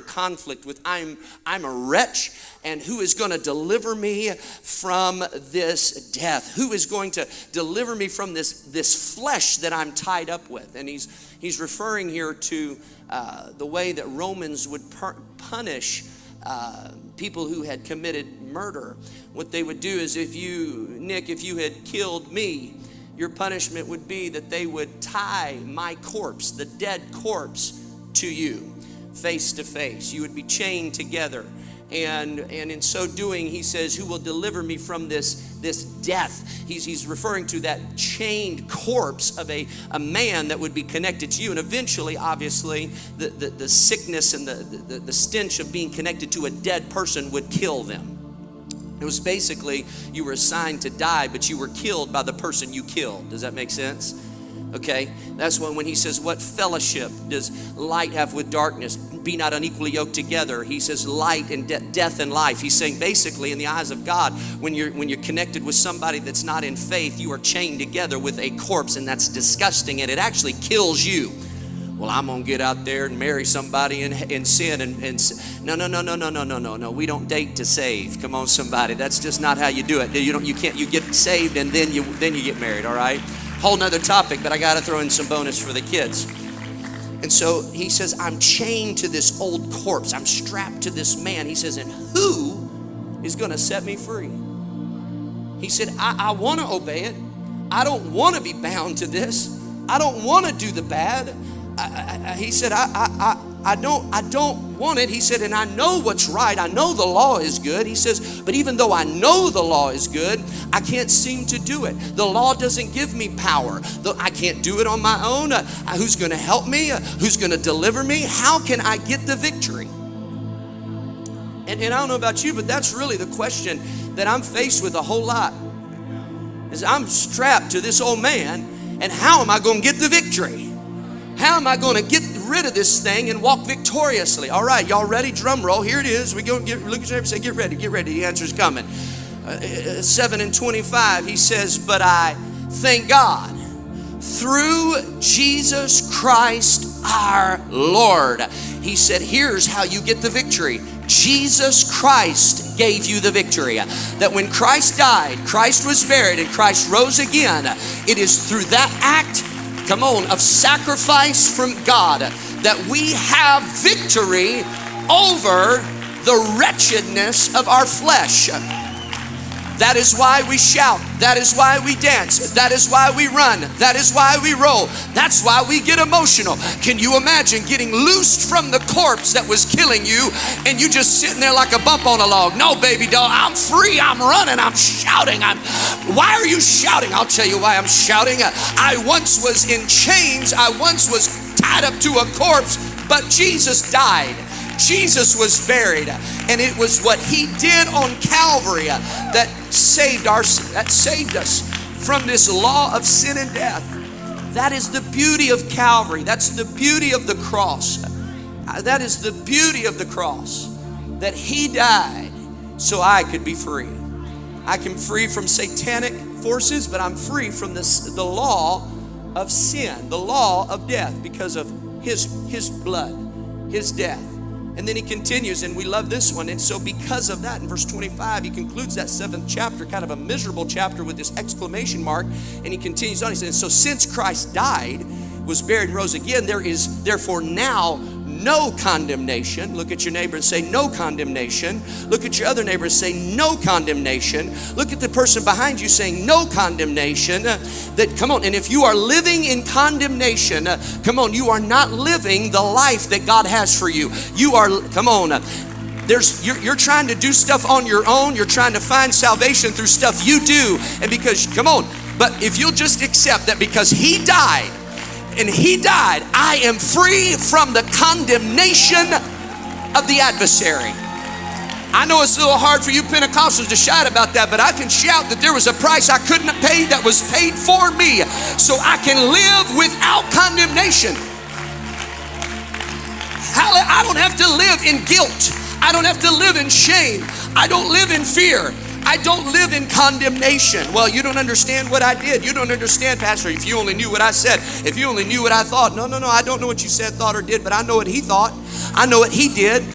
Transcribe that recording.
conflict with I'm a wretch, and who is going to deliver me from this death? Who is going to deliver me from this flesh that I'm tied up with? And he's referring here to the way that Romans would punish people who had committed murder. What they would do is, if you had killed me, your punishment would be that they would tie my corpse, the dead corpse, to you, face to face. You would be chained together. And in so doing, he says, who will deliver me from this death? He's referring to that chained corpse of a man that would be connected to you. And eventually, obviously, the sickness and the stench of being connected to a dead person would kill them. It was basically, you were assigned to die, but you were killed by the person you killed. Does that make sense? Okay, that's when he says, what fellowship does light have with darkness? Be not unequally yoked together. He says light and death and life. He's saying basically, in the eyes of God, when you're connected with somebody that's not in faith, you are chained together with a corpse, and that's disgusting, and it actually kills you. Well, I'm gonna get out there and marry somebody in sin and no. We don't date to save. Come on, somebody. That's just not how you do it. You get saved and then you get married. All right. Whole nother topic, but I got to throw in some bonus for the kids. And so he says, I'm chained to this old corpse. I'm strapped to this man. He says, and who is going to set me free? He said, I want to obey it. I don't want to be bound to this. I don't want to do the bad. He said, I don't want it. He said, and I know what's right. I know the law is good. He says, but even though I know the law is good, I can't seem to do it. The law doesn't give me power. I can't do it on my own. Who's going to help me? Who's going to deliver me? How can I get the victory? And I don't know about you, but that's really the question that I'm faced with a whole lot. Is I'm strapped to this old man, and how am I going to get the victory? How am I going to get rid of this thing and walk victoriously? All right, y'all ready? Drum roll. Here it is. We go look at your neighbor and say, get ready. The answer's coming. 7:25, he says, but I thank God through Jesus Christ our Lord. He said, here's how you get the victory. Jesus Christ gave you the victory. That when Christ died, Christ was buried, and Christ rose again, it is through that act, come on, of sacrifice from God that we have victory over the wretchedness of our flesh. That is why we shout. That is why we dance. That is why we run. That is why we roll. That's why we get emotional. Can you imagine getting loosed from the corpse that was killing you and you just sitting there like a bump on a log? No, baby doll, I'm free. I'm running. I'm shouting. Why are you shouting? I'll tell you why I'm shouting. I once was in chains. I once was tied up to a corpse, but Jesus died. Jesus was buried, and it was what he did on Calvary that saved us from this law of sin and death. That is the beauty of Calvary. That's the beauty of the cross. That is the beauty of the cross, that he died so I could be free. I can be free from satanic forces, but I'm free from the law of sin, the law of death, because of his blood, his death. And then he continues, and we love this one. And so because of that, in verse 25, he concludes that 7th chapter, kind of a miserable chapter, with this exclamation mark. And he continues on. He says, so since Christ died, was buried, and rose again, there is therefore now no condemnation. Look at your neighbor and say, no condemnation. Look at your other neighbor and say, no condemnation. Look at the person behind you saying, no condemnation. Come on, and if you are living in condemnation, come on, you are not living the life that God has for you. You are, come on, you're trying to do stuff on your own. You're trying to find salvation through stuff you do. And because, come on, but if you'll just accept that because he died, and he died, I am free from the condemnation of the adversary. I know it's a little hard for you Pentecostals to shout about that, but I can shout that there was a price I couldn't have paid that was paid for me, so I can live without condemnation. I don't have to live in guilt. I don't have to live in shame. I don't live in fear. I don't live in condemnation. Well, you don't understand what I did. You don't understand, Pastor. If you only knew what I said, if you only knew what I thought. No, I don't know what you said, thought, or did, but I know what he thought. I know what he did.